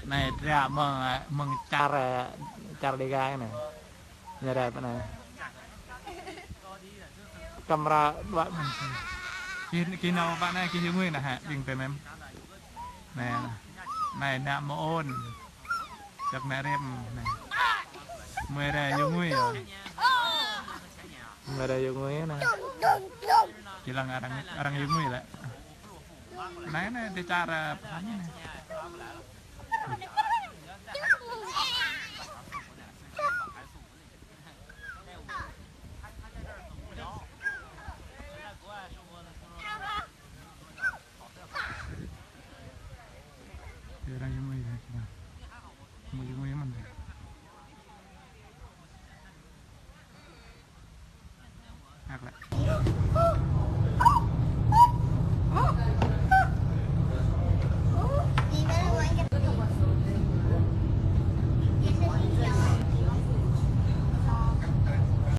này ra mừng char đi gai này nhà đẹp này camera bạn khi nào bạn này khi nguyên là hả dừng từ em nè này nè mô ôn chắc mẹ em này mười đây vô nguy rồi mười đây vô nguy này chỉ là arang vô nguy lại này đi char phán này arang vô nguy này mười vô nguy mình hoặc là